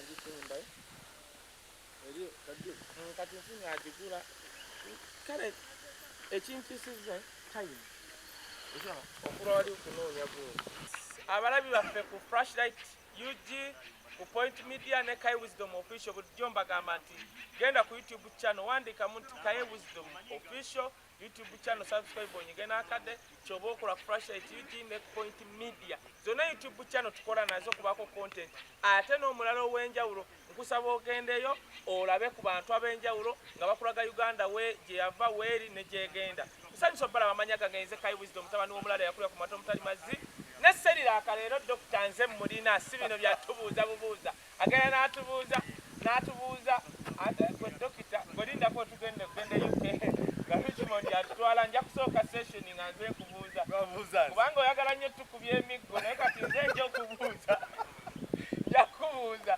ngitunda eri kati nfunye agigula kale ekintu kisize time okula wali okunoonya bungi abalabi baffe ku Flashlight UG ku Point Media ne Kai Wisdom Official bulijjo mbagamba nti genda ku YouTube channel wandikamu nti Kai Wisdom Official YouTube channel subscribe onyige n'akadde kyoba okola ku Flashlight UG ne Point Media zonna YouTube channel tukola nazo kubaako content ate n'omulala ow'enjawulo nkusaba ogendeyo olabe ku bantu ab'enjawulo nga bakulaga Uganda we gye yava weeri ne gyegenda nsanyusa obbala bamanya gagenze Kai Wisdom mutabani w'omulala yakulira ku mato omutali mazzi ne Serira akaleero Dr. Nze mulina si bino byatubuuza bubuuza agenda n'atubuuza gwe dokita gwelindako tugende UK nga Richmond atutwala nja kusooka session nga nze nkubuuza kubanga oyagala nnyo tukubya emiggo naye kati nze nja okubuuza nja kubuuza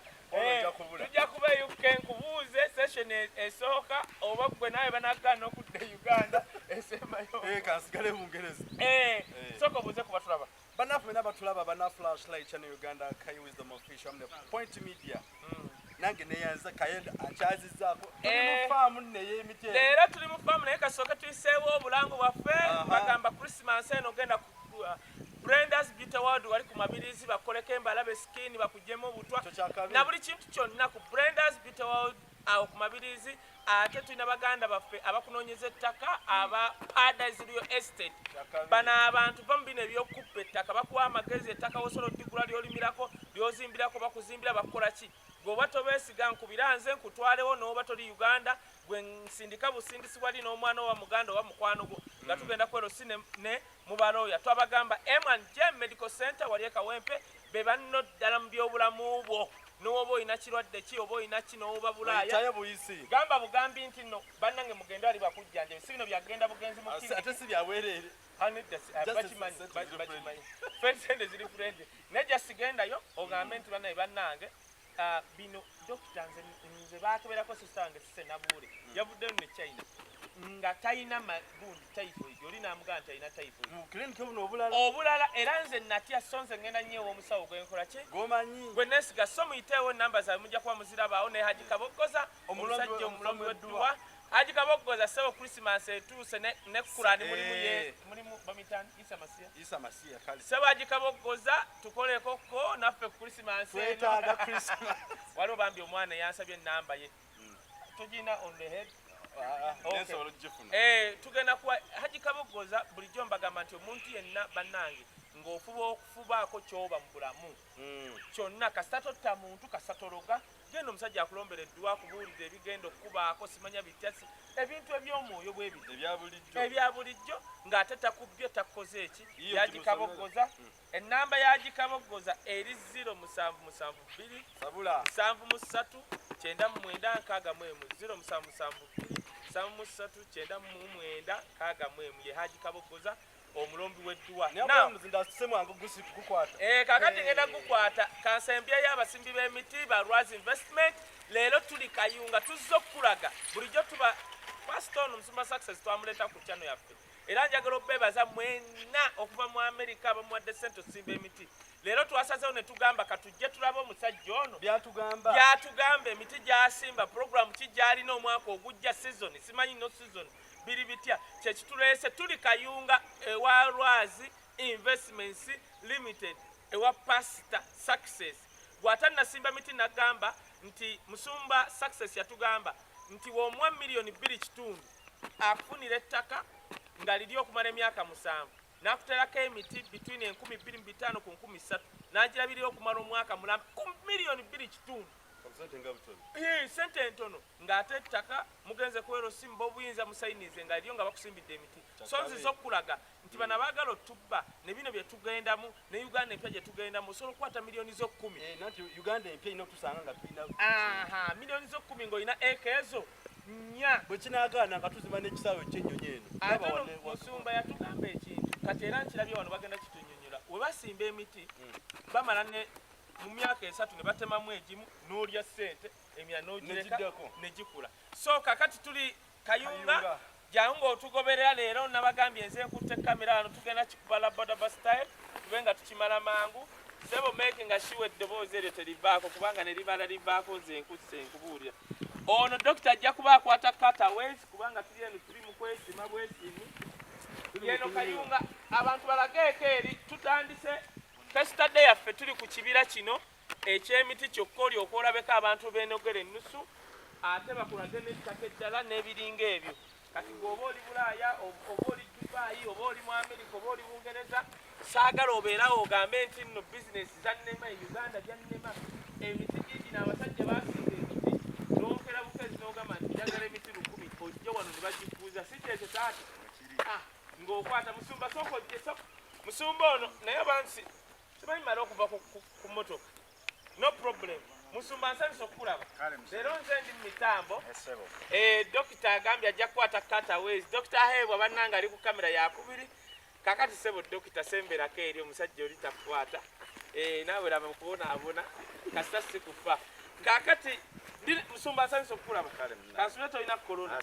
tujja kuba UK nkubuuze session esooka oba gwe nawe banagaana okudda Uganda esembayo kansigale Bungereza sooka obuuze kuba tulaba banafu mena batulaba bana Flashlight channel Uganda Kai Wisdom Official ne Point Media nange neyanza kayenda achazizaako mu farm ne yemite leero tuli mu farm naye kasooka tuyiseewo obulango bwaffe bagamba Christmas eno genda ku Brenda's Beauty World wali ku mabirizi bakoleko embalabe skin bakujjemu obutwa na buli kintu kyonna ku Brenda's Beauty World awo ku mabirizi ate tulina baganda baffe abakunoonyeza ettaka aba Paradise Real Estate bano abantu bamu bino ebyokukuppa ettaka bakuwa amagezi ettaka wosobola oddigula lyolimirako lyozimbirako bakuzimbira bakukola ki gweoba tobeesiga nkubira nze nkutwalewo n'oba toli Uganda gwe nsindika busindisi wali n'omwana owa muganda owa mukwano gwo nga tugenda kwerosi ne mubalooya twabagamba M&J Medical Center wali ekawempe be banno ddala mu byobulamu bwo n'oba oyina kirwadde ki oba oyina ki n'oba bulaaya gamba bugambi nti no bannange mugende ali bakujjanja si bino byagenda bugenzi mu ate si byaweerere bakimanyi fensende ziri friend nejja sigendayo ogambe nti bannange bino dokita nze baakeberako sisita wange Sisenabuule yavuddeyo ne China nga talina magundi typhoid oli n'amugamba nti alina typhoid obulala era nze natya so nze ngenda nnyo ew'omusawo gwenkola ki gwe neesiga so muyiteewo ennamba zaabwe mujja kuba muzirabaawo ne Haji Kaboggoza omusajja omulombi w'edduwa Haji Kaboggoza ssebo Christmas etuuse ne Kurani mulimu bamitani Isa Masiya ssebo Haji Kaboggoza tukolekoko naffe Christmas waliwo bambi omwana yansabye ennamba ye tugina on the head tugenda kuwa Haji Kaboggoza bulijjo mbagamba nti omuntu yenna bannange ng'ofuba okufubaako ky'oba mu bulamu kyonna kasita totta muntu kasita tologa genda omusajja akulombera edduwa akubuulira ebigenda okukubaako simanya bityasi ebintu eby'omwoyo bwe bino ebya bulijjo ng'ate takubbye takukoze eki Haji Kaboggoza ennamba ya Haji Kaboggoza eri 0772 73 9961 0772 ye Haji Kaboggoza omulombi w'edduwa kakati ngenda gukwata kansembyeyo abasimbi b'emiti ba Rwaz Investment leero tuli Kayunga tuzze okulaga bulijjo tuba Pastor Musumba Success twamuleeta ku channel yaffe era njagala obeebaza mwenna okuva mu America abamuwadde ssente osimba emiti leero twasazeewo ne tugamba katujje tulabe omusajja ono byatugamba emiti gy'asimba program ki gy'alina omwaka ogujja season simanyi no season biri bitya kyekituleese tuli Kayunga ewa Rwaz Investments Limited ewa Pastor Success bw'atannasimba miti nagamba nti Musumba Success yatugamba nti w'omuwa $2,2 akufunira ettaka nga liri okumala emyaka 7 n'akuterako emiti between 25,000 ku 3,000 n'agirabirira okumala omwaka mulamba $2,200 sente entono ng'ate ettaka mugenze kuwera osimba obuyinza musayinize nga liriyo nga bakusimbidde emiti so nziza okulaga nti bano abaagala otubba ne bino bye tugendamu ne Uganda empya gye tugendamu osobola okukwata miliyoni zo 10 miliyoni zo 10 ng'olina eka ezo nnya bwe kinaagaana nga tuzimba n'ekisaawe ky'ennyonyi eno ate Musumba yatugamba ekintu kati era nkirabye wano bagenda kitunyonnyola we basimba emiti bamala ne mu myaka 3 ne batemamu egimu n'olya ssente emya n'ogireka ne gikula so kakati tuli Kayunga jangu ng'otugoberera leero nabagambye nze nkutte kamera wano tugenda kikubala boda bus style tube nga tukimala mangu sebo making sure eddoboozi eryo terivaako kubanga ne libala livaako nze nkubuulira ono dokita ajja kuba akwata cutaways kubanga tuli eno tuli mu kwesima bwesimu yeno Kayunga abantu balageeko eri tutandise fesitadde yaffe tuli ku kibira kino eky'emiti kyokka olyoka olabeko abantu b'enogera ennusu ate bakulage n'ettaka eddala n'ebiringa ebyo kati gweoba oli Bulaaya oba oli Dubai oba oli mu Amerika oba oli Bungereza saagala obeerawo ogambe nti nno bizinesi zannema Uganda gyannema emiti gigi n'abasajja baasinga emiti n'okera bukezi n'ogamba nti njagala emiti 1000 ojja wano ne bagikuuza si kyekyo taata ng'okwata musumba sooka ojje musumba ono naye bansi simanyi mala okuva ku mmotoka no problem musumba nsanyusa okukulaba leero nze ndi mu mitambo dokita agambye ajja kukwata cutaways dokita aheebwa bannanga ali ku kamera yakubiri kakati sebo dokita semberako eri omusajja oli takwata naawe laba mukubonaabona kasita sikufa kakati musumba nsanyusa okukulaba kansubire tolina korona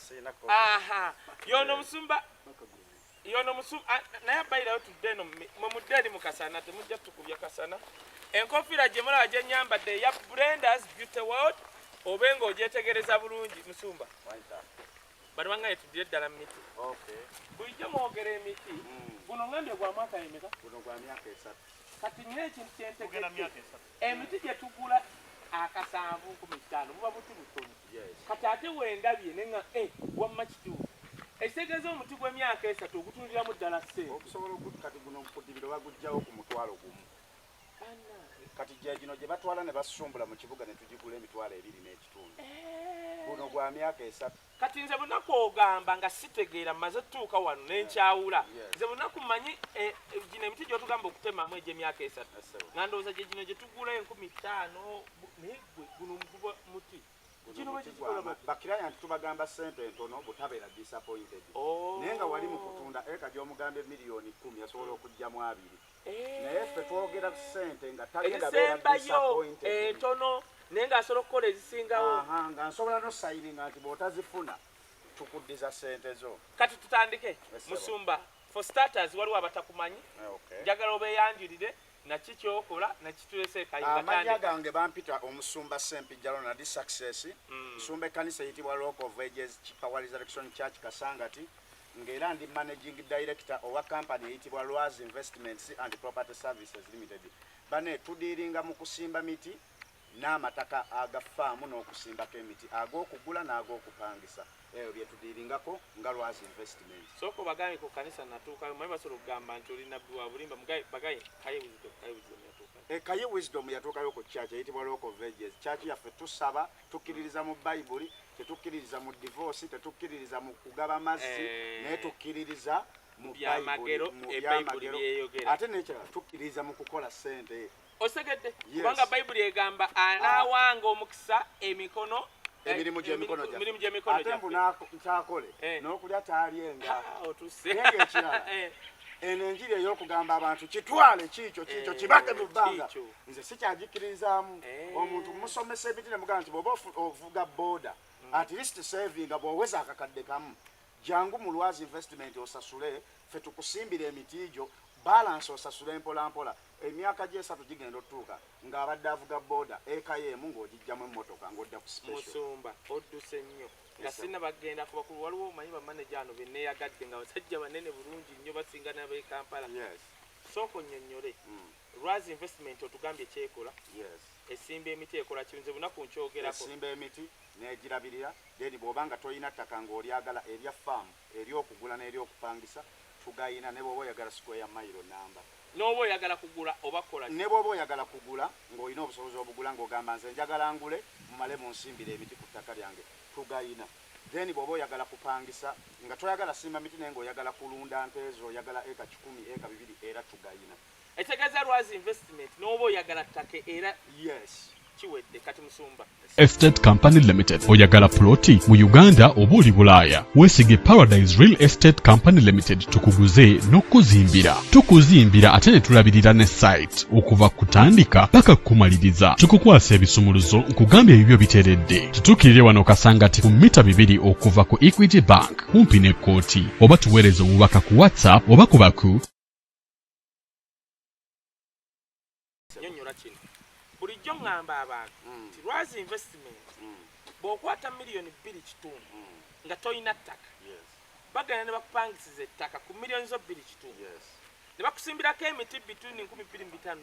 yono musumba naye abayirayo tudde eno mumudde eri mu kasana temujja tukubya kasana enkofiira gye mulaba gye nyambadde eya Brenda's Beauty World obe ng'ogyetegereza bulungi musumba bano bangaye tuddire ddala mu miti bulijjo mwogera emiti guno ngambye gwa mwaka emeka kati nina ekintu kyentegedde emiti gye tugula akasanvu 15 buba buti butono kati ate wendabye nenga wamma kituufu ekitegeeza omuti gw'emyaka 3 ogutundiramu ddala ssente okusobola kati guno mukudibiro bagujjawo ku mutwalo gumu kati gino gye batwala ne basumbula mu kibuga ne tugigula emitwalo 2 n'ekitundu guno gwa myaka 3 kati nze bunaku ogamba nga sitegeera mmaze tutuuka wano n'enkyawula nze bunaku mmanyi gino emiti gy'otugamba okutemamu egy'emyaka 3 nga ndowooza gye gino gye tugula 15,000 naye guno muti bakiraya nti tubagamba sente entono butabeera disappointed naye nga wali mu kutunda eka gy'omugamba miliyoni 10 asobola okugyamu 2 naye ffe twogera sente nga tagenda beera disappointed entono naye ng'asobola okukola ezisingawo nga nsobola nosayininga nti bw'otazifuna tukuddiza sente zo kati tutandike musumba for starters waliwo abatakumanyi njagala obeeyanjulire naki kyokola nakitulese Kayunga amanya gange bampita omusumba Sempijjalo nadi success musumba ekkanisa eyitibwa Rock of Ages Power Resurrection Church Kasangati ng'era ndi managing director owa company eyitibwa Lwazi Investments and Property Services Limited bane tudiringa mu kusimba miti n'amataka agafaamu n'okusimbako emiti ag'okugula n'ag'okupangisa eyo bye tudiringako nga Lwazi Investments soko bagambe ku kanisa natuukayo mwe basobola okugamba nti oli nabbi wa bulimba bagaye Kaye Wisdom yatuukayo ku church eyitibwa Rock of Ages church yaffe tusaba tukkiririza mu Bible tetukkiririza mu divorce tetukkiririza mu kugaba mazzi naye tukkiririza mu byamagero Bible byeyogera ate n'ekirala tukkiririza mu kukola sente osegedde kubanga Bible egamba anaawanga omukisa emikono emirimu gy'emikono ate mbunakyakole n'okulya taalyenga otuse ekirala eno enjiri ey'okugamba abantu kitwale kiikyo kibake mu bbanga nze sikyagikkirizaamu omuntu musomesa ebiti ne mugamba nti bw'oba ovuga booda at least savinga bw'oweza akakadde kamu jangu mu Lwazi Investment osasule ffe tukusimbira emiti egyo balance osasule mpolampola emyaka gy'esatu gigenda otuuka ng'abadde avuga booda eka y'emu ng'ogijjamu emmotoka ng'odda ku special musumba odduse nnyo nga sinna bagenda ku bakulu waliwo omanyi bamaneja ano benneeyagadde nga basajja banene bulungi nnyo basinga n'ab'e Kampala sooka onnyonnyole Lwazi Investment otugambye kyekola esimba emiti ekola kinze bunaku nkyogerako esimba emiti n'egirabirira then bw'oba nga toyina ttaka ng'olyagala erya faamu ery'okugula n'ery'okupangisa tugayina ne bw'oba oyagala square mile namba n'oba oyagala kugula oba kola ne bw'oba oyagala kugula ng'olina obusobozi obugula ng'ogamba nze njagala ngule mumale munsimbira emiti ku ttaka lyange tugayina then bw'oba oyagala kupangisa nga toyagala simba miti naye ng'oyagala kulunda nte ezo oyagala eka 10 eka 2 era tugayina etegeeza Lwazi Investment n'oba oyagala ttaka era kiwedde kati musumba Estate Company Limited oyagala ploti mu Uganda oba oli Bulaaya weesige Paradise Real Estate Company Limited tukuguze n'okuzimbira tukuzimbira ate ne tulabirira ne site okuva kutandika paka kumaliriza tukukwasa ebisumuluzo nkugambye ebibyo biteredde tutukirire wano Kasangati ku mita 2 okuva ku Equity Bank kumpi ne kooti oba tuweereze obubaka ku WhatsApp oba ku baku nyonnyola kino bulijjo ŋŋamba abantu nti lwazi investment bw'okwata miliyoni 2.5 nga toyina ttaka bagenda ne bakupangisiza ettaka ku miliyoni zo 2.5 ne bakusimbirako emiti bituni 25,000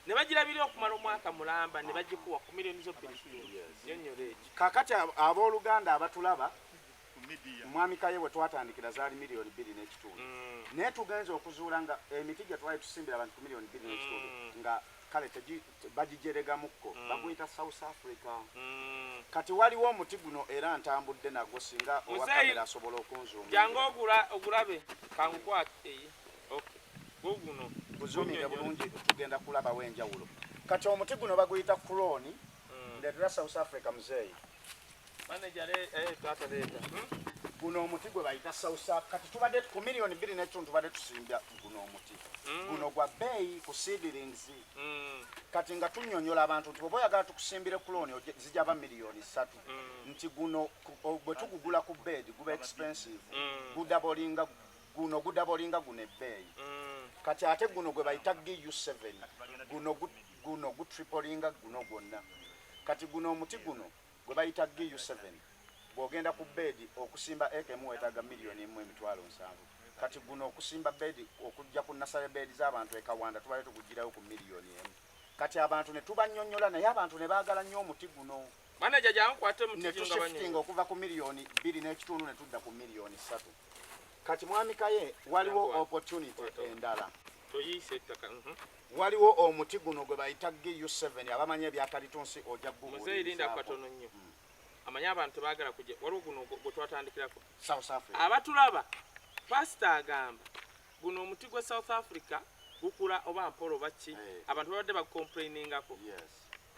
ne bagirabira okumala omwaka mulamba ne bagikuwa ku miliyoni zo 2.5 nyonnyola ekyo kakati abooluganda abatulaba mwami Kaye bwe twatandikira zaali miliyoni 2.5 naye tugenza okuzuula nga emiti gye twali tusimbira abantu ku miliyoni 2.5 nga kale bagijeregamukko baguyita South Africa kati waliwo omuti guno era ntambudde nagwo singa owa kamera asobola okunzuuma jangu ogulabe kangukwate guno buzumire bulungi tugenda kulabawo enjawulo kati omuti guno baguyita Kroni ndetera South Africa muzeeyi manager tata leta guno omuti gwe bayita South Africa kati tubadde ku miliyoni 2.5 tubadde tusimbya guno omuti guno gwa bbeeyi ku seedlings kati nga tunnyonnyola abantu nti bwe oyagala tukusimbire Kroni zijja ba miliyoni 3 nti guno bwe tugugula ku bed guba expensive gudabolinga guno ebbeeyi kati ate guno gwe bayita GU7 guno gutripolinga guno gwonna kati guno omuti guno gwe bayita GU7 bw'ogenda ku bedi okusimba ekemu weetaaga miliyoni 1.7 kati guno okusimba bedi okujja ku nasale bedi z'abantu ekawanda tubale tugugirayo ku miliyoni 1 kati abantu ne tubannyonnyola naye abantu ne baagala nnyo omuti guno manager jankwate omuti ne tushiftinga okuva ku miliyoni 2.5 ne tudda ku miliyoni 3 kati mwami Kaye waliwo opportunity endala toyise ettaka waliwo omuti guno gwe bayita GU7 abamanya ebyakalitunsi ojja gubuuliza muzeeyi linda katono nnyo amanya abantu tebaagala kujja waliwo guno gwe twatandikirako South Africa abatulaba pastor agamba guno omuti gwa South Africa gukula oba mpolo baki abantu babadde bakomplainingako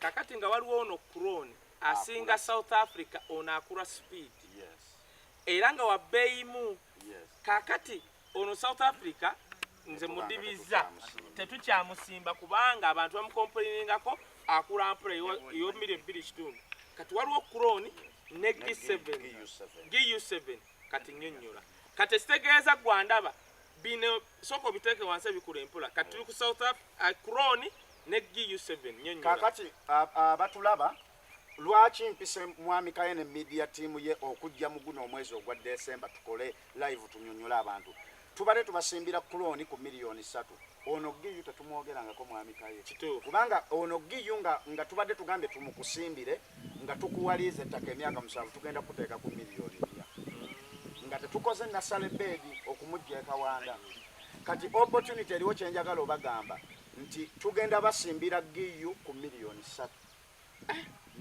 kakati nga waliwo ono Kroni asinga South Africa ono akula speed era nga wabbeeyimu kakati ono South Africa nze mudibiza tetukyamusimba kubanga abantu bamukomplainingako akula mpolo eyo miliyoni 2.5 kati waliwo Kroni ne GU7 kati nnyonnyola kati ekitegeeza gwandaba bino soko biteeke wansi ebikula empula kati tuli ku South Kroni ne GU7 nnyonnyola kakati abatulaba lwaki mpise mwami Kaye ne media team ye okujja mu guno omwezi ogwa December tukole live tunnyonnyola abantu tubale tubasimbira Kroni ku miliyoni 3 ono GU tetumwogerangako mwami Kaye kubanga ono GU nga tubadde tugambye tumukusimbire nga tukuwalize ettaka emyaka 7 tugenda kuteeka ku miliyoni 1 nga tetukoze nasale bedi okumujja ekawanda kati opportunity eriwo kyenjagala obagamba nti tugenda basimbira GU ku miliyoni 3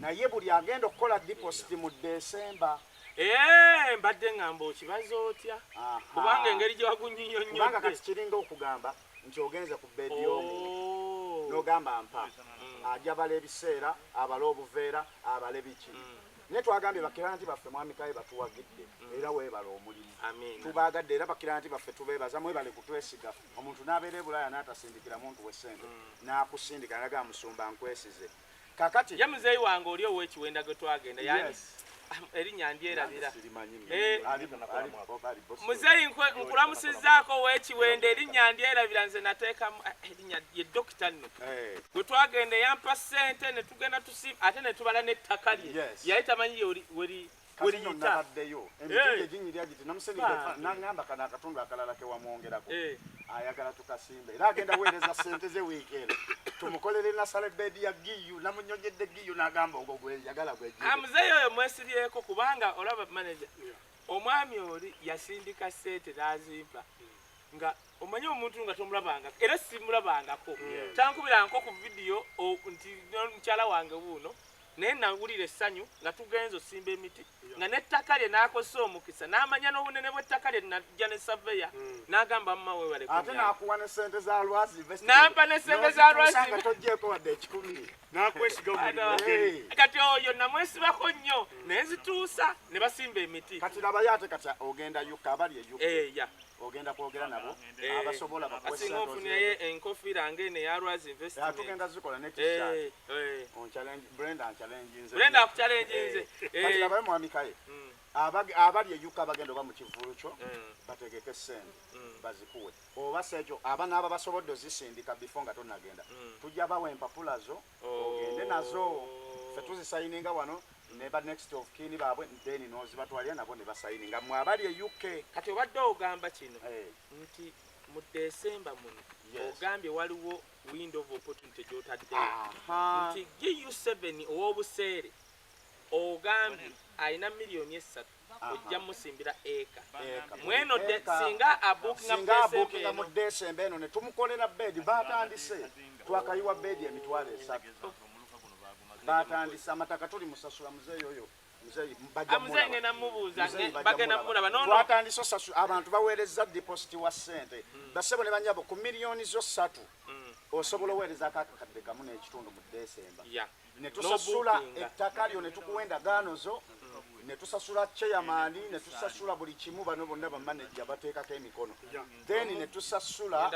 naye buli agenda okukola deposit mu December mbadde ngamba okibaza otya kubanga engeri gyewagunyinyonnyodde kubanga kati kiringa okugamba nti ogenze ku bedi y'omuntu n'ogamba mpa ajja bala ebiseera abala obuveera abala biki naye twagambye bakiranti baffe mwami Kaye batuwagidde era weebala omulimu tubaagadde era bakiranti baffe tubeebaza mwebale kutwesiga omuntu n'abeera ebulaya n'atasindikira muntu w'essente n'akusindika naga musumba nkwesize kakati ye muzeeyi wange oli ow'ekiwenda gwe twagenda yani erinnya ndyerabira muzeeyi nkulamusizaako ow'ekiwenda erinnya ndyerabira nze nateekamu erinnya ye dokita nno gwe twagenda eyampa ssente ne tugenda ate ne tubala n'ettaka lye yali tamanyi weriyita emiti eginyirya giti namuseniga nangamba kana akatundu akalala kewamwongerako ayagala tukasimbe era agenda weereza ssente ze wiiki eno tumukolere nasale bedi ya GU namunyonyedde GU n'agamba ogwo gweyagala gwejja muzeeyi oyo mwesiryeko kubanga olaba manager omwami oli yasindika ssente n'azimpa nga omanyi omuntu nga tomulabanga era simulabangako tankubirangako ku vidiyo nti mukyala wange buuno naye nawulira essanyu nga tugenza osimba emiti nga n'ettaka lye n'akozesa omukisa n'amanya n'obunene bw'ettaka lye najja ne saveya n'agamba mama weewale ate n'akuwa ne ssente za lwazi n'ampa ne ssente za lwazi nga toggyeko wadde 10 n'akwesiga kati oyo namwesibako nnyo naye nzituusa ne basimba emiti kati labayo ate kati ogenda yuka abali eyuka ogenda kwogera nabo abasobola asinga ofunirayo enkofiira ngene ya Rwaz Investment tugenda zikola ne t-shirt on challenge Brenda akuchallenge kati abaye mwami kaye abali eyuka bagenda oba mu kivulu kyo bategeke sente bazikuwe oba sekyo abana aba basobodde ozisindika before nga tonagenda tujja bawa empapula zo ogende nazo ffe tuzisayininga wano neba next of kin baabwe then nozibatwalira nabo ne basayininga mwe abali e UK. Kati obadde ogamba kino nti mu December muno ogambye waliwo window of opportunity gy'otaddeyo nti GU7 ow'obuseere ogambye ayina miliyoni 3 ojja musimbira eka mweno singa abukinga mu December eno ne tumukolera bed batandise twakayiwa bed emitwalo 3 batandise amataka tuli musasula muzeeyo oyo muzeeyi namubuuza bagenda mulaba nono twatandise osasula abantu baweereza deposit wa sente basebo ne banyabo ku miliyoni zo 3 osobola oweereza akakadde kamu n'ekitundu mu December ne tusasula ettaka lyo ne tukuwenda gaanozo ne tusasula chairman ne tusasula buli kimu bano bonna ba manager bateekako emikono then ne tusasula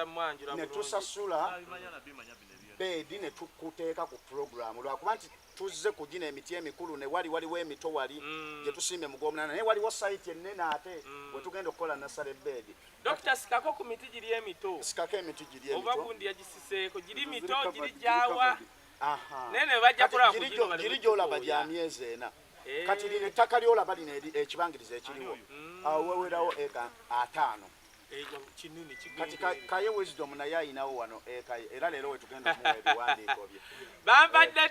bedi ne tukuteeka ku program lwakuba nti tuzze kugina emiti emikulu ne waliwo emito wali gye tusimbe mugomunana naye waliwo site ennene ate we tugenda okukola nasale bedi. Dr. Sikako ku miti giri emito sikako emiti giri emito oba gundi yagisiseeko giri mito giri jawa nene bajja kola giri gyolaba gya myezi ena kati lino ettaka lyolaba lino ekibangiriza ekiriwo awo wewerawo eka 5 kati kaye wisdom naye ayinawo wano era leero wetugenda muwa ebiwandiiko bye bampadde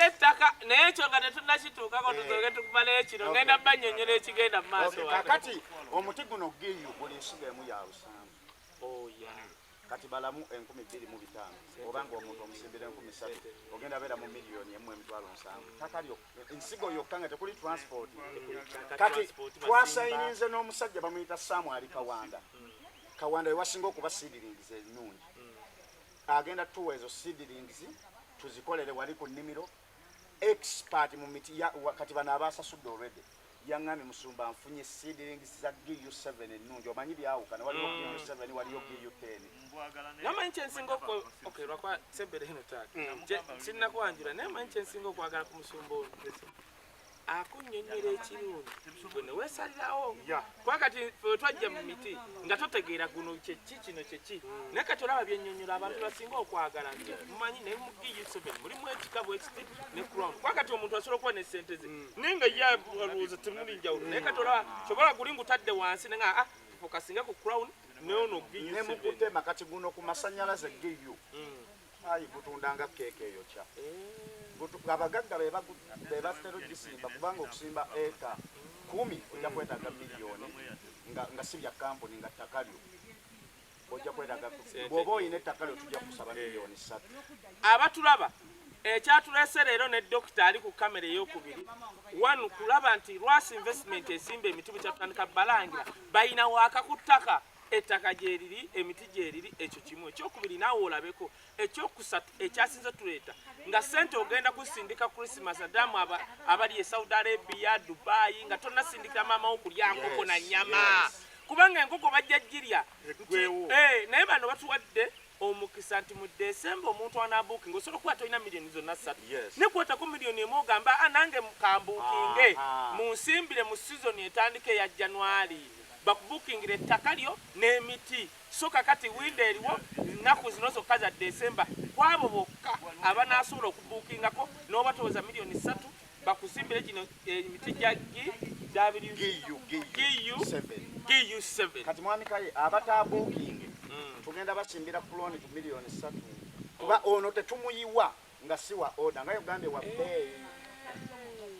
ettaka naye ekyo nga tetunnakituukako tuzoge tukumala ekiro ngenda banyonyola ekigenda mu maaso kakati omuti guno giyu buli nsiga emu ya 7 kati balamu 25,000 obanga omuntu omusimbira 3,000 ogenda beera mu miliyoni emu emitwalo 7 takalyo ensigo yokka nga tekuli transport kati twasayininze n'omusajja bamuyita Samuel Kawanda wewasinga okuba seedlings ennungi agenda tuwa ezo seedlings tuzikolere wali ku nnimiro expert mu miti kati bano abasasudde already yangami musumba nfunye seedlings za GU7 ennungi omanyi byawukana waliwo GU7 waliyo GU10 namanyi kyensinga lwakwa sebere eno taata sinnakwanjula naye manyi kyensinga okwagala ku musumba ono akunnyonnyola ekirungi gwe ne weesalirawo kuba kati twajja mu miti nga totegeera guno kyeki kino kyeki naye kati olaba byennyonnyola abantu basinga okwagala nti mumanyi naye mu GU7 mulimu ekika bwekiti ne crown kuba kati omuntu asobola okuba n'essente ze naye nga ye alowooza temuli njawulo naye kati olaba sobola guli ngutadde wansi ne nga fokasinga ku crown neono GU7 ne mukutema kati guno ku masannyalaze GU ayi gutundanga keeke eyo kya abagagga bebatera ogisimba kubanga okusimba eka 10 ojja kwetaaga miliyoni nga si bya kampuni nga ttaka lyo ojja kwetaaga bw'oba oyina ettaka lyo tujja kusaba miliyoni 3 abatulaba ekyatulese leero ne dokita ali ku kamera ey'okubiri wanu kulaba nti Rwaz Investment esimba emiti bukyatandika balangira bayina waaka ku ttaka ettaka gyeriri emiti gyeriri ekyo kimu ekyokubiri naawe olabeko ekyokusatu ekyasinze tuleeta nga sente ogenda kusindika Christmas adamu abali e Saudi Arabia Dubai nga tonnasindikira maama wo kulya nkoko na nyama kubanga enkoko bajja girya naye bano batuwadde omukisa nti mu December omuntu anaabuukinga osobola okuba tolina miliyoni zonna 3 ne kwotako miliyoni emu ogamba nange kambuukinge munsimbire mu season etandika eya January bakubukingira ettaka lyo n'emiti so kakati windo eriwo nnaku zino zokka za December kwabo bokka abanaasobola okubuukingako n'obatoweza miliyoni 3 bakusimbire gino emiti gya GU7 kati mwami kaye abataabuukinge tugenda basimbira kuloni ku miliyoni 3 kuba ono tetumuyiwa nga siwa oda nga Uganda wa pay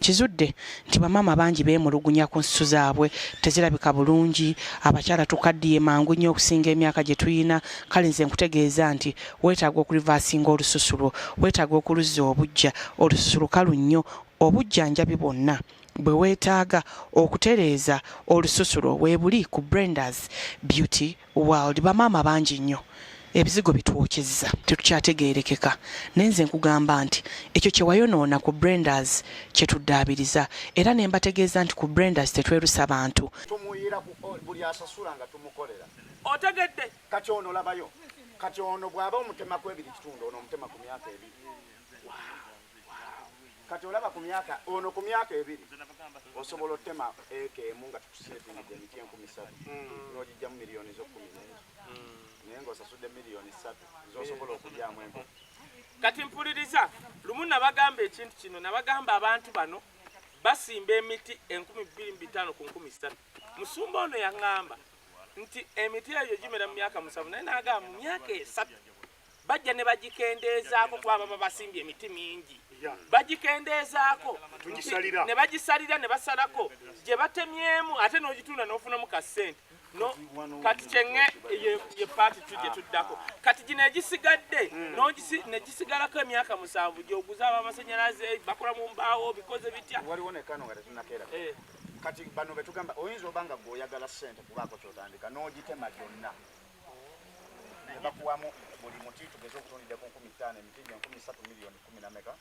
kizudde nti bamaama bangi beemulugunya ku nsusu zaabwe tezirabika bulungi abakyala tukaddiye mangu nnyo okusinga emyaka gye tuyina kale nze nkutegeeza nti weetaaga okulivaasinga olususulo weetaaga okuluzza obujja olususulo kalu nnyo obujjanjabi bwonna bwe weetaaga okutereeza olususulo weebuli ku Brenda's Beauty World bamaama bangi nnyo ebizigo bitwokyezza tetukyategeerekeka naye nze nkugamba nti ekyo kye wayonoona ku Brendas kye tuddaabiriza era ne mbategeeza nti ku Brendas tetwerusa bantu tumuyira buli asasula nga tumukolera otegedde kati ono labayo kati ono bw'aba omutema ku 2 ono omutema ku myaka 2 kati olaba ku myaka ono ku myaka 2 osobola otema emu nga tukuseetingidde emiti 3,000 n'ogijja mu miliyoni zo 10 naye ng'osasudde miliyoni 3 z'osobola okulyamu enkoko kati mpuliriza lumu nabagamba ekintu kino nabagamba abantu bano basimba emiti 2,500 ku 3,000 musumba ono yaŋŋamba nti emiti eyo gimera mu myaka 7 naye n'agamba mu myaka 3 bajja ne bagikendeezaako kuba baba basimbye emiti mingi bagikendeezaako ne bagisalira ne basalako gye batemyemu ate n'ogitunda n'ofunamu ka ssente kati kyeŋŋe ye paati tujje tuddako kati gino egisigadde ne gisigalako emyaka 7 gy'oguza ab'amasannyalaze bakola mu mbaawo bikoze bitya waliwo nekano nga tetunakeera kati bano betugamba oyinza obanga gweoyagala ssente kubaako kyotandika n'ogitema gyonna ne bakuwamu buli muti tugeze okutundiddeko 5,000 emiti gye 3 miliyoni 10 meka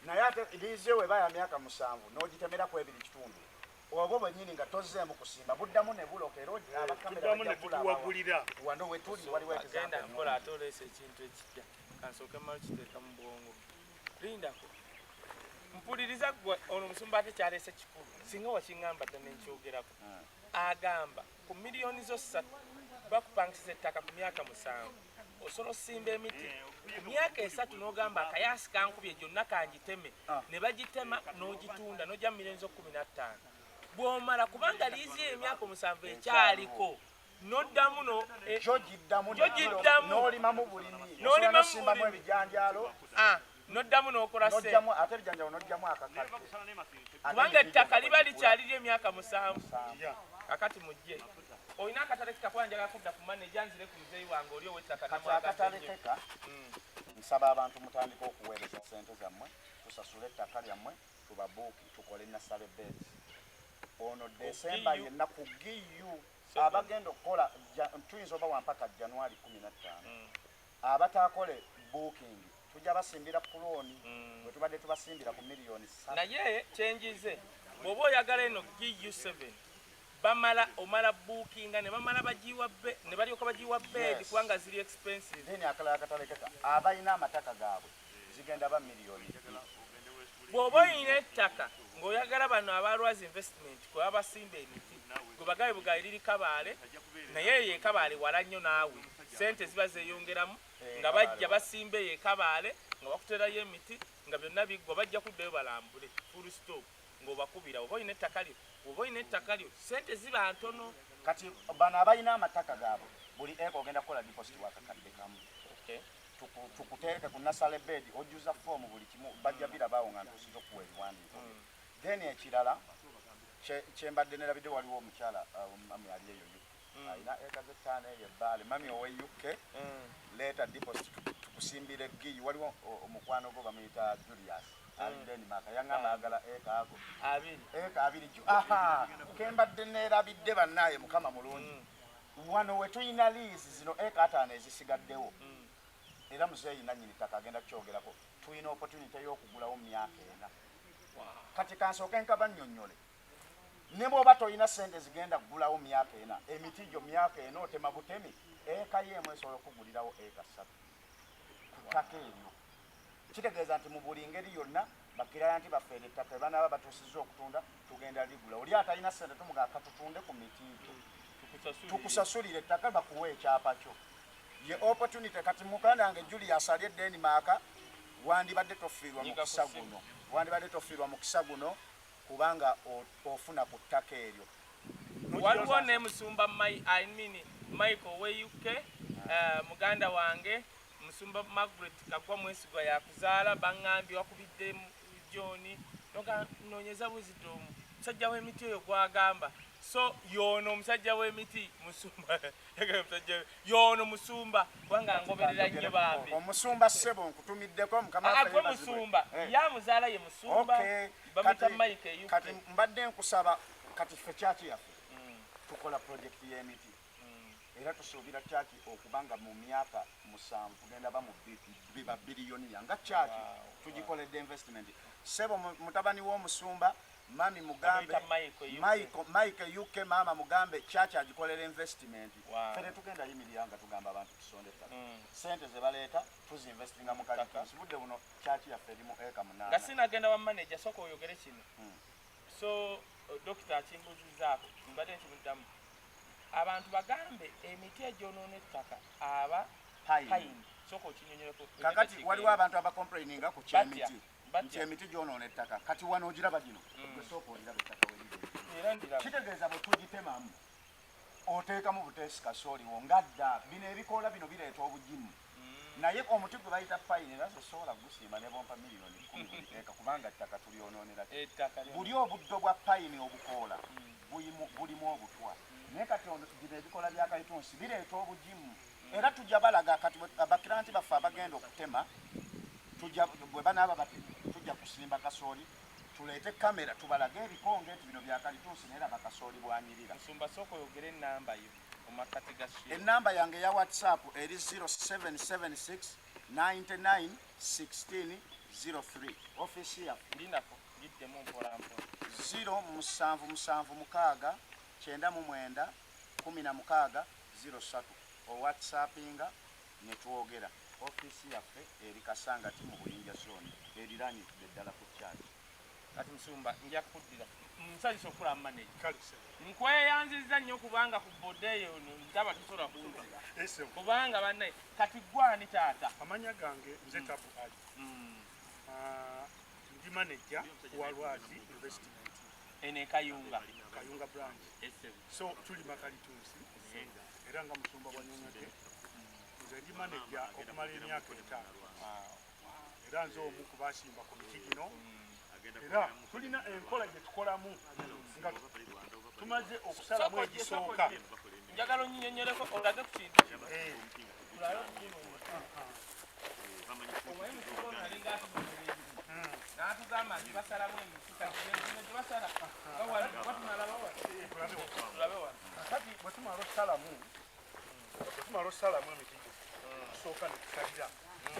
naye ate liize we baya myaka 7 n'ogitemerako 2 kitundu obo bwennyini nga tozzeemu kusimba buddamu ne buloka era abakamerawano wetuli waliwo agenda nkola ate oleesa ekintu ekijja kansooke malo kiteeka mu bwongo lindako mpuliriza gwe ono omusumba ate kyaleese kikulu singa wakiŋŋamba dda nenkyogerako agamba ku miliyoni zo 3 bakupangisiza ettaka ku myaka 7 osobola osimba emiti ku myaka 3 n'ogamba akayaasi kankubye gyonna kangiteme ne bagitema n'ogitunda n'ojja mu miliyoni zo 15 bw'omala kubanga liizi emyaka 7 ekyaliko n'oddamu n'olimamu bulimi n'osimbamu ebijanjaalo n'oddamu n'okola ssente ate ebijanjaalo n'ojjamu akakadde kubanga ettaka liba likyaliri emyaka 7 kakati mujje olina akatale kitakwanja kudda ku maneja nzire ku muzeeyi wange oli ow'ettaka akatalekeka nsaba abantu mutandika okuweereza ssente zammwe tusasule ettaka lyammwe tubabuuki tukole nasale beds ono Desemba yenna ku giyu abagenda okukola tuyinza obawa mpaka January 15 abatakole booking tujja basimbira ku looni bwe tubadde tubasimbira ku miliyoni 3 naye kyenjize bw'oba oyagala eno giyu 7 bamala omala bookinga ne bamala bagiwa ne balyoka bagiwa bed kubanga ziri expensive then akalala akatalekeka abalina amataka gaabwe zigenda ba miliyoni bw'oba oyina ettaka ng'oyagala bano abalwazi investment kuba basimba emiti gwe bagabe bugabe liri Kabaale naye ye Kabaale wala nnyo naawe sente ziba zeeyongeramu nga bajja basimba ye Kabaale nga bakuterayo emiti nga byonna biggwa bajja kuddayo balambule full stop ng'obakubira oba oyina ettaka lyo sente ziba ntono kati bano abalina amataka gaabwe buli eka ogenda kukola deposit wakakadde kamu tukuteeke ku nasale bed ojjuza foomu buli kimu bajja birabaawo nga ntusiza okuwa ebiwandiiko then ekirala kyembadde nerabidde waliwo omukyala mami ali eyo alina eka ze5 eyo ebbaale mami owe UK leeta deposit tukusimbira eggiyi waliwo omukwano gwo bamuyita Julius alideni maka yaŋŋamba agala eka ago eka 2 kembadde nerabidde bannaaye mukama mulungi wano we tuyina liizi zino eka 5 ezisigaddewo era muzeeyi nannyini ttaka agenda kukyogerako tuyina opportunity y'okugulawo myaka 4 kati kansooke nkabannyonnyole ne bw'oba toyina ssente zigenda kugulawo myaka 4 emiti gyo myaka 4 otema butemi eka y'emu esobola okugulirawo eka 3 ku ttaka eryo kitegeeza nti mu buli ngeri yonna bakiraya baffe ettaka ebanaaba batuusizza okutunda tugenda ligula oli atalina ssente tumugaa katutunde ku miti gyo tukusasulire ettaka bakuwa ekyapa kyo ye opportunity kati mukanda wange Julius ali edeni maaka wandibadde tofiirwa mu kisa guno kubanga ofuna ku ttaka eryo waliwo ne musumba Michael we UK muganda wange musumba Margaret kagwa mwesigwa yakuzaala baŋŋambye wakubidde John noonyeza wisdom musajja w'emiti oyo gwagamba so yono omusajja w'emiti musumba yono musumba kubanga ngoberera nnyo bambi omusumba ssebo nkutumiddeko mukama musumba yamuzaala ye musumba bamuyita Mike UK kati mbadde nkusaba kati ffe kyaki yaffe tukola project y'emiti era tusuubira kyaki okubanga mu myaka 7 tugenda ba mu biliyoni nga kyaki tugikoledde investment. Sebo mutabani w'omusumba Mami Mugambe Mike UK mama Mugambe kyaki agikolera investment. Fere tugenda yimiryanga tugamba abantu tusonde ttaka. Sente ze baleeta tuzi investinga mu kalika. Sibudde buno kyaki yaffe erimu eka munana. Nga sinagenda wa manager soko oyogere kino. So Dr. Chimbuzizaako mbadde ntimuddamu. Abantu bagambe emiti egyonoona ettaka aba pine soko kinyonyereko. Kakati waliwo abantu abacomplaininga ku kyemiti. Nti emiti gyonoona ettaka kati wano ogiraba gino soko ogiraba ettaka weriri. Kitegeeza bwe tugitemamu oteekamu buteesi kasooliwo ngadda bino ebikoola bino bireeta obugimu. Naye omuti gwe bayita pine era sosobola gusiima ne bompa miliyoni 10 buli eka kubanga ettaka tulyonoonera. Buli obuddo bwa pine obukoola bulimu obutwa. Naye kati bino ebikola bya kalitunsi bireeta obugimu. Era tujja balaga kati abakiranti baffe abagenda okutema bwe banaaba batema tujja kusimba kasooli tuleete kamera tubalage ebikonge eti bino bya kalitunsi naye laba kasooli bwanyirira. Nsumba soko oyogere ennamba yo omakati ga shiri. Ennamba yange ya WhatsApp eri 0776 99 16 03. Office ya ndinako giddemu mpola mpola. 0776 99 16 03. O WhatsAppinga ne twogera. Office yaffe eri Kasangati mu Buyinja zone eriranye ddala ku kyaki. Kati Nsumba nja kuddira nsaliso okula manager nkweyanziza nnyo kubanga ku bodeyo ndaba tusobola kuwuza kubanga banne kati gwani taata amanya gange nze Tabu Ali ndi manager wa Lwazi investment ene Kayunga branch. So tuli makalitunsi era nga Musumba bwanyonyodde nze ndi manager okumala emyaka 5 era nze omu ku basimba komiti gino era tulina enkola gye tukolamu nga tumaze okusalamu egisooka. njagala onyinyonyereko olage ku kintu n'atugamba nti basalamu emiti kati tebasala kati bwe tumala osalamu emiti gyo tusooka ne tusalira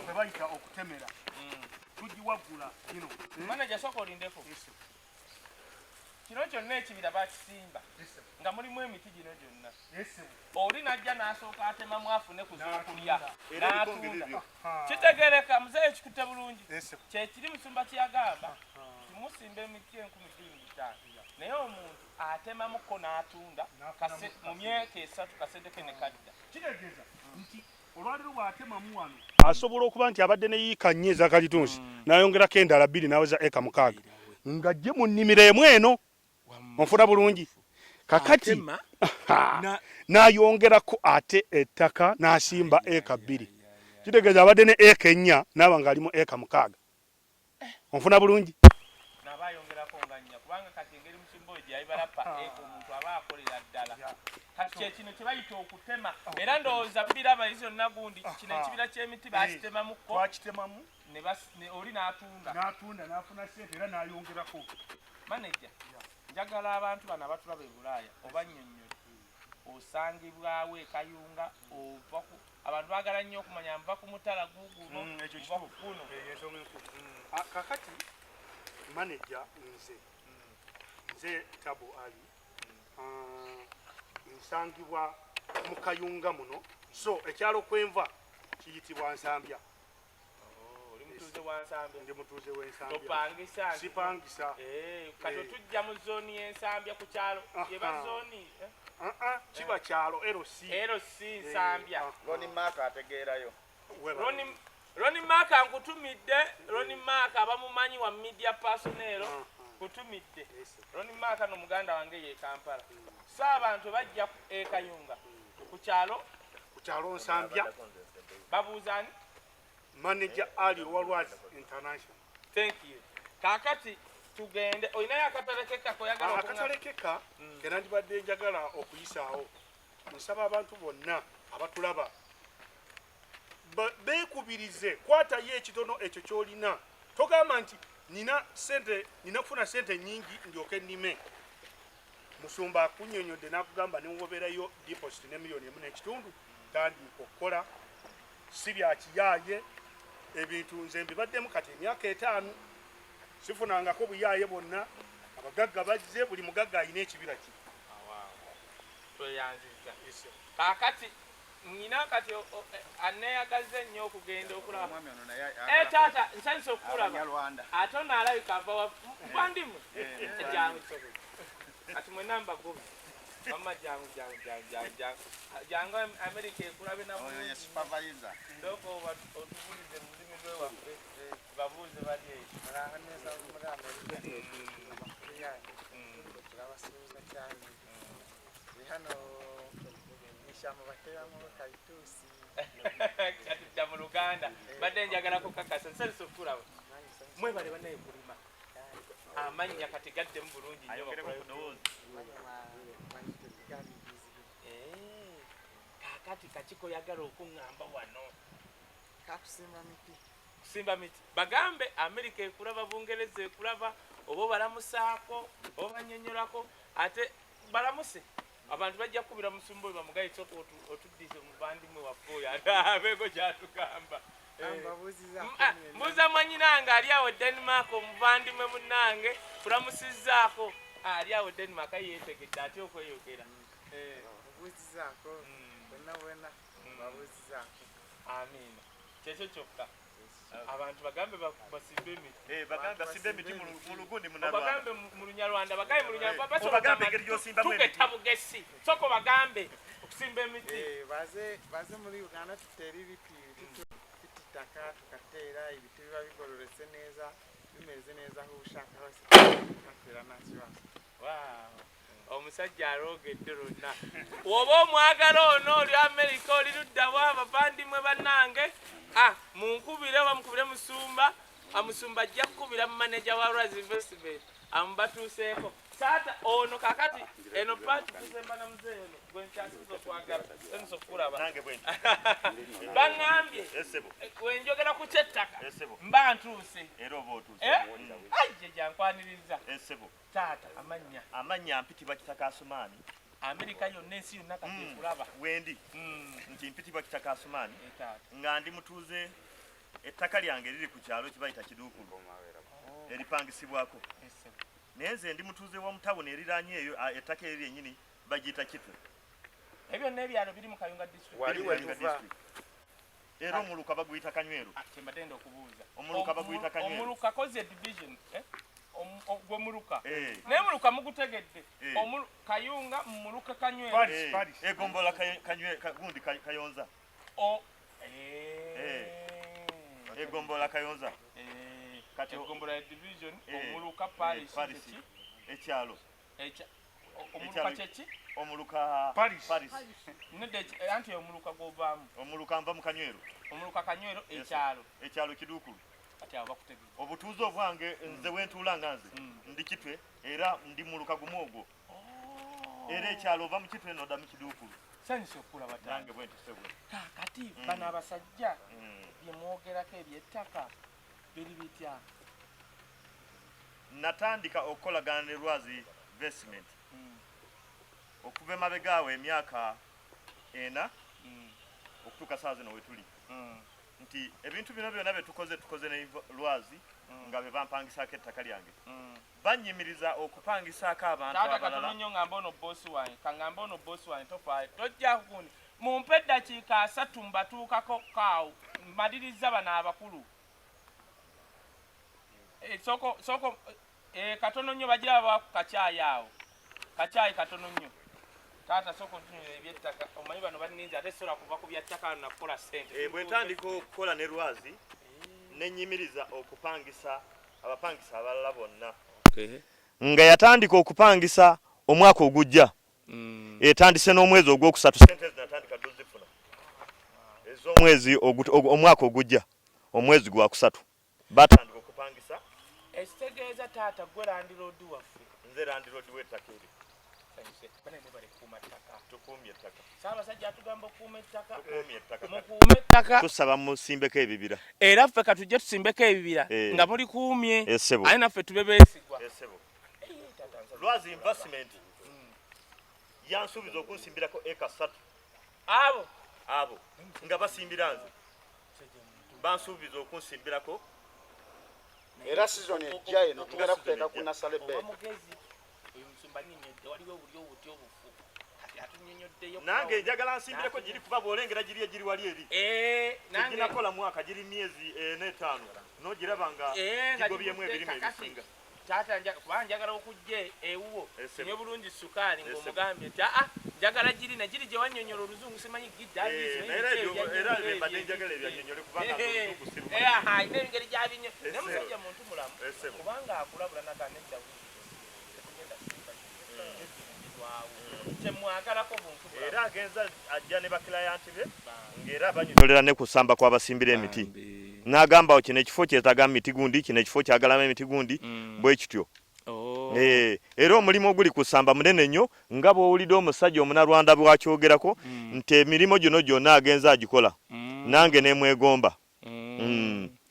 bwe bayita okutemera tugiwagula kino. manager soko olindeko kino kyonna ekibira bakisimba nga mulimu emiti gino gyonna oli najja n'asooka atemamu afune ku z'okulya n'atunda. Kitegereka muzeeyo kikutte bulungi kyekiri Musumba kyagamba timusimba emiti 15,000 naye omuntu atemamuko n'atunda mu myaka 3 kasedeke ne kadda. Kitegeeza nti olwaliro bw'atemamu wano asobola okuba nti abadde ne yiika 4 eza kalitunsi n'ayongerako endala 2 n'aweza eka 6 ng'ajje mu nnimiro emu eno onfuna bulungi kakati n'ayongerako ate ettaka n'asimba eka 2. Kitegeeza abadde ne eka 4 n'aba ng'alimu eka 6 onfuna bulungi. N'abayongerako nga 4 kubanga kati engeri Musumba oyo gy'ayibalapa omuntu aba akolera ddala. Kati kyekino kye bayita okutema era ndowooza biraba zonna gundi kino ekibira ky'emiti bakitemamuko twakitemamu oli n'atunda n'afuna ssente era n'ayongerako. manager njagala abantu bano abatulaba e Bulaaya oba nnyonnyole osangibwawo e Kayunga ova ku abantu baagala nnyo okumanya nva ku mutala guguno nva ku kuno. Kakati manager nze Tabu Ali nsangibwa mu Kayunga muno so ekyalo kwenva kiyitibwa Nsambya. Oli mutuuze wa Nsambya? Ndi mutuuze w'Ensambya. Topangisa? Sipangisa. Kati otujja mu zooni y'Ensambya ku kyalo yeba zooni kiba kyalo LC Nsambya. Roni Mark ategeerayo. Roni Mark nkutumidde. Roni Mark abamumanyi wa media personnel kutumidde. Roni Mark no muganda wange ye Kampala. Abantu bajja e Kayunga ku kyalo Nsambya. Babuuzani? Manager Ali wa Lwazi International. Thank you. Kakati tugende olinayo akatalekeka koyagala okuŋŋa? Akatalekeka era ndibadde njagala okuyisaawo. Nsaba abantu bonna abatulaba beekubirize kwatayo ekitono ekyo ky'olina. Togamba nti nina kufuna sente nnyingi ndyoke nnime. Musumba akunyonyodde n'akugamba newoberayo deposit ne miliyoni 1.5 tandika okukola si bya kiyaaye ebintu nze mbibaddemu kati emyaka 5 sifunangako buyaaye bonna abagagga bazze buli mugagga alina ekibira ki kakati nina kati aneyagaze nnyo okugenda okulaba taata nsanyusa okukulaba ate ono alabika ava mpandimu jangu kati mwena mbagobe mama jangu Amerika ekulabe ndoko otubulize mu lulimi lwewaffe babuuze bali kati mu Luganda badde njagala kukakasa nsanyusa okukulaba mwebale banaye kulima amannya kati gaddemu bulungi nnyo kakati kakiko yagala okuŋŋamba wano kusimba miti bagambe Amerika ekulaba Bungereza ekulaba oba balamusaako oba banyonyolako ate balamuse abantu bajja kubira musumba bamugaye soko otuddize mubandimwe waffe oyo abeego kyatugamba muza mwanyinanga ali awo Denmark omuvandimwe munnange tulamusizzaako ali awo Denmark yeetegedde ate okweyogera amiina kyekyo kyokka abantu bagambe basimbe emiti basimbe emiti mu lugundi bagambe mu Lunyarwanda bagambe mu Lunyarwanda bagambe engeri gy'osimbamu emiti tugetta bugesi soko bagambe okusimba emiti baze muri Uganda tutera ibiti tutitaka tukateera ibiti biba bigororese neza bimeze neza aho ushaka hose tukatera nta kibazo omusajja alogedde lonna oba omwagala ono oli Amerika oli luddawo abavandimwe bannange munkubire bamukubire musumba amusumba ajja kukubira manager wa Rise Investment amubatuuseeko taata ono kakati eno paati kusemba na muzeeyo eno gwe nkyasiza okwagala ensooka okulaba nange bwe baŋŋambye wenjogera ku kyettaka mba ntuuse era oba otuuse ajje gyankwaniriza taata amannya mpitibwa Kitaka Asumaani Amerika yonna ensi yonna kati ekulaba wendi nti mpitibwa Kitaka Asumaani nga ndi mutuuze ettaka lyange liri ku kyalo kibayita Kiduukulu eripangisibwako naye nze ndi mutuuze wa mutawuni eriranye eyo ettaka eri lyennyini bagiyita Kitwe ebyo n'ebyalo biri mu Kayunga district era omuluka baguyita Kanywero kyembadde okubuuza omuluka baguyita Kanywero omuluka koze division gwe muluka naye muluka mugutegedde Kayunga muluka Kanywero egombola gundi Kayonza egombola Kayonza kati egombola division omuluka parish ekyalo omuluka kyeki omuluka Paris nedde anti omuluka gw'ovaamu omuluka nva mu Kanywero omuluka Kanywero ekyalo Kiduukulu kati abo bakutegedde obutuuze obwange nze wentuula nga nze ndi Kitwe era ndi muluka gumu ogwo era ekyalo ova mu Kitwe nodda mu Kiduukulu sanyusa okulaba nange bwe ntusebwe kakati bano abasajja bye mwogerako ebyettaka biri bitya natandika okukolagana ne Lwazi Investment okuva emabega awo emyaka 4 okutuuka saa zino wetuli nti ebintu bino byonna tukoze ne Lwazi nga be bampangisaako ettaka lyange bannyimiriza okupangisaako abantu taata katono nnyo ngamba ono boosi wange kangamba ono boosi wange tofaayo tojja kukundi mumpe eddakiika 3 mbatuukako kaawo mmaliriza bano abakulu soko katono nnyo bagiraba kacaayi awo kacaayi katono nnyo taata soko ntunira ebyettaka omanyi bano banninza ate sobola kuva ku byattaka ano nakukola ssente bwe ntandika okukola ne Lwazi nennyimiriza okupangisa abapangisa abalala bonna nga yatandika okupangisa omwaka ogujja etandise n'omwezi ogwokusatu sente zinatandika dozifuna ez'omwezi omwaka ogujja omwezi gwa kusatu batandika okupangisa ekitegeeza taata gwe landiroodi waffe nze landiroodi w'ettaka eri tukuumye ettaka saabasajja atugamba okukuuma ettaka mukuume ettaka tusaba musimbeko ebibira era ffe katujje tusimbeko ebibira nga mulikuumye ate naffe tube beesigwa Lwazi Investment yansuubiza okunsimbirako eka 3 abo nga basimbira nze bansuubiza okunsimbirako era season ejja eno tugenda kuteeka ku nasale bed omugezi oyo musumba nnyonnyodde waliwo obuli obuti obufu kati atunyonyoddeyo nange njagala nsimbireko giri kuba bwolengera giri egiri wali eri ginakola mwaka giri myezi 4 nogiraba nga gigobyemu ebirimu ebisinga taata kuba njagala okujja ewuwo nye bulungi sukaali ng'omugambye nti njagala giri negiri gye wannyonnyola oluzungu simanyi era nebadde njagala ebyanyonyole kubanga oluzungu ina engeri gyabinyo naye musajja muntu mulamu kubanga akulabula naganedda temwagalako buntu era agenza ajja ne bakilayanti be ng'era banyonyolera ne kusamba kw'abasimbira emiti n'agamba kino ekifo kyetaaga miti gundi kino ekifo kyagalamu emiti gundi bwe kityo era omulimu oguli kusamba munene nnyo nga bw'owulidde omusajja omunalwanda bw'akyogerako nti emirimu gino gyonna agenza agikola nange nemwegomba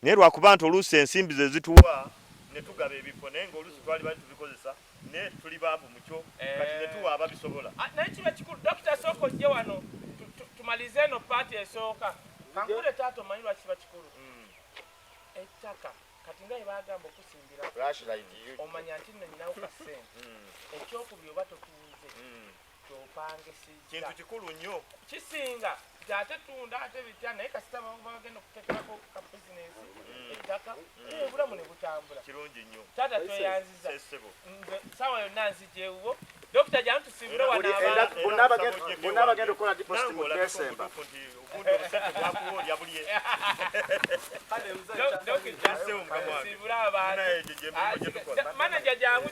naye lwakuba nti oluusi ensimbi ze zituwa ne tugaba ebifo naye ng'oluusi twali bali tubikozesa ne tuli baavu mukyo kati ne tuwa ababisobola naye kiba kikulu dokita sooka ojje wano tumalize eno paati esooka kankule taata omanyi lwaki kiba kikulu ettaka kati nga ebagamba okusimbira omanya nti nno nyinawo kasente ekyokubiri oba totuuze kyopangisizza kintu kikulu nnyo kisinga nti ate tunda ate bitya naye kasita bagenda okutekerako ka bizinesi ettaka obulamu ne butambula kirungi nnyo taata tweyanziza nze sawa yonna nzijewuwo dokita jamu tusimbire wanaabana bonna abagenda okukola deposit mu December manaja jangu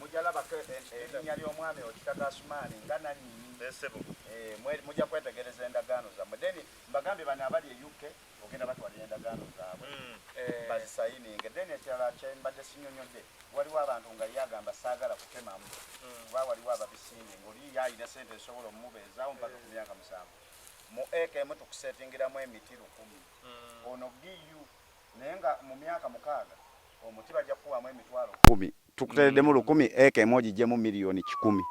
mujalabako erinnya ly'omwami okitaka Asumaani nga nanyini mujja kwetegereza endagaano zammwe then mbagambye bano abali e UK ogenda batwalira endagaano zaabwe bazisayininge then ekirala kyembadde sinyonyodde waliwo abantu nga yagamba saagala kutemamu kuba waliwo ababisiimye ng'oli yayina sente esobola omubeezaawo mpaka ku myaka 7 mu eka emu tukusetingiramu emiti 100 ono giyu naye nga mu myaka 6 omuti bajja kuwamu emitwalo 10 tukutereddemu 100 eka emu ogijjemu miliyoni 10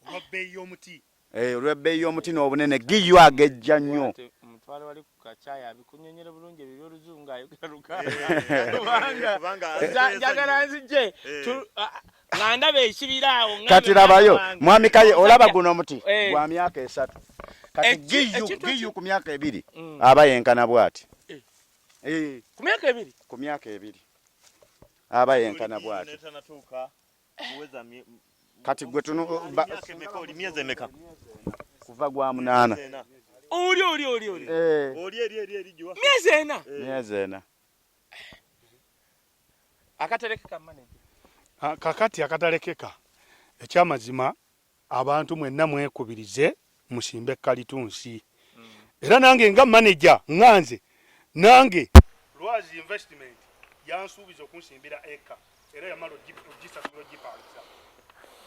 olw'ebbeeyi y'omuti olw'ebbeeyi y'omuti n'obunene giyu agejja nnyo omutwalo wali ku kacayi abikunyonyere bulungi ebyo by'oluzungu ayogera Luganda njagala nzije nga ndaba ekibira awo kati labayo mwami Kaye olaba guno omuti gwa myaka 3 kati giyu ku myaka 2 aba yenkana bw'ati ku myaka 2 aba yenkana bw'ati kati gwe myezi emeka kuva gwa 8 oli myezi 4 akaterekeka manager kakati akatalekeka ekyamazima abantu mwenna mwekubirize musimbe kalitunsi era nange nga manager nganze nange Lwazi investment yansuubiza okunsimbira eka era yamala ogisasula ogipangisa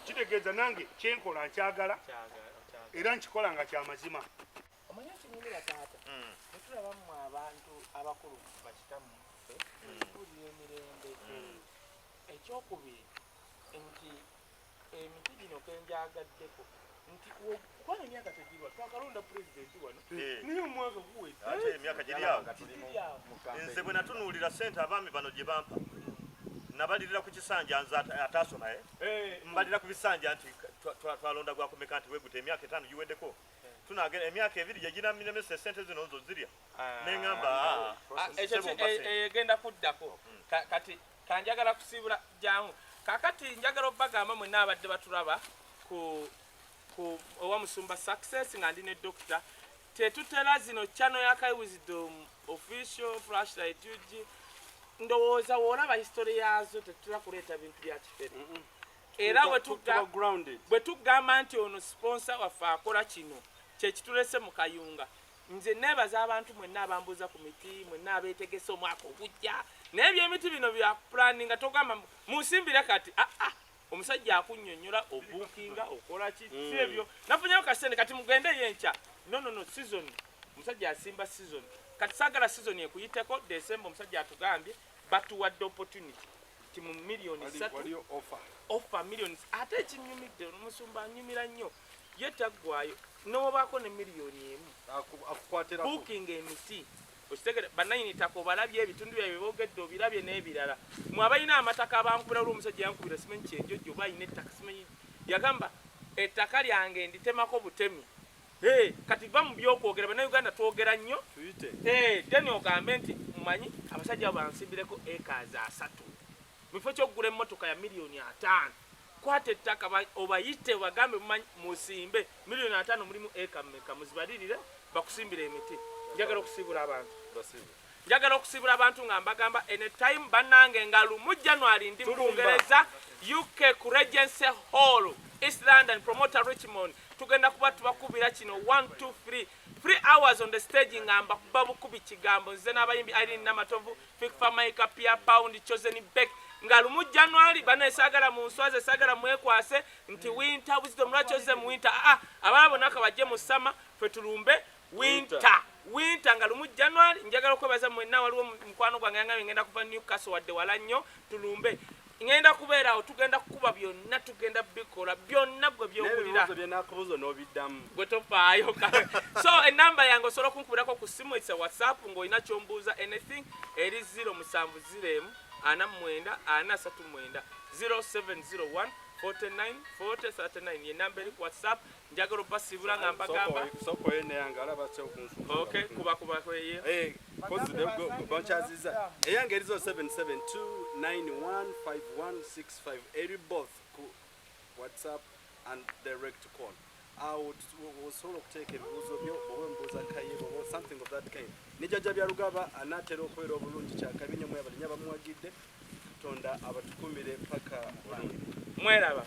kitegeeza nange kyenkola nkyagala era nkikola nga kyamazima omanya kinyumira taata netulabamu abantu abakulu bakitamu kulira emirembe ekyokubiri nti emiti gino kenjagaddeko nti kubanga emyaka tegirwa twakalonda pulezidenti wano naye omwaka guweze ate emyaka giriawo nze bwe natunuulira sente abaami bano gye bampa nabalirira ku kisanja nze ataasoma mbalira ku bisanja nti twalonda gwakomeka nti weguta emyaka 5 giweddeko tunagenda emyaka 2 gyeginaminamese sente zino nzo zirya neŋŋamba egenda kuddako kati kanjagala kusibula jangu kakati njagala obbagamba mwenna abadde batulaba ku owa Musumba Success nga ndi ne dokita tetutera zino channel ya Kai Wisdom official flashlight UG ndowooza woolaba history yazo tetutera kuleeta bintu bya kifere era bwe tugamba nti ono sponsor waffe akola kino kyekitulese mu Kayunga nze nebaza abantu mwenna abambuuza ku miti mwenna abeetegese omwaka ogujja naye byemiti bino bya planning togamba musimbire kati omusajja akunnyonnyola obuukinga okola ki si ebyo nafunyeyo kasente kati mugende yenkya no season omusajja asimba season kati saagala season ekuyiteko December omusajja atugambye batuwadde opportunity ti mu million 3 waliyo offer millions ate ekinyumidde omusumba anyumira nnyo ye taggwayo n'obaako ne miliyoni emu akukwatira booking emiti okitegere bannanyini ttaka obalabye ebitundu byabwe boogedde obirabye n'ebirala mwe abalina amataka abankubira olwo omusajja yankubira simanyi kyenjojjo oba alina ettaka simanyi yagamba ettaka lyange nditemako butemi kati va mu byokwogera bannayuganda twogera nnyo then ogambe nti mumanyi abasajja bansimbireko acres 3 mufo kyokugula emmotoka ya miliyoni 5 kwata ettaka obayite bagambe musimbe miliyoni 5 mulimu eka mmeka muzibalirire bakusimbira emiti njagala okusibula abantu nga mbagamba anytime bannange nga lumu January ndi mu Bungereza UK ku Regency Hall East London promoter Richmond tugenda kuba tubakubira kino 1 2 3 hours on the stage ngamba kuba bukubi kigambo nze n'abayimbi Irene Namatovu Fikfa Maika Pia Pound Chosen Beck nga lumu January banesagala mu nswaze sagala mwekwase nti winter wisdom rachoze mu winter abalabo naka bajje mu summer fe tulumbe winter nga lumu January njagala okwebaza mwenna waliwo mukwano gwange yanga ngenda kuva Newcastle wadde wala nnyo tulumbe ngenda kubeera awo tugenda kukuba byonna tugenda bikola byonna gwe byowulira byenakubuzo n'obiddamu gwe tofaayo so enamba yange osobola kunkubirako ku simu it's a WhatsApp ng'olina kyombuuza anything eri 070 0701 49 40 39 ye namba eri ku WhatsApp njagala obbasibula nga mbagamba soko ene yange alaba kyo kunsuka okay kuba kweye kozi bonchaziza eyange erizo 772915165 eri both ku WhatsApp and direct call I would sort of take ebibuzo byo obwembuza kayebo or something of that kind nijaja bya rugaba anatera okwera obulungi kyakabinye mwe abalinya bamuwagidde tonda abatukumire paka mweraba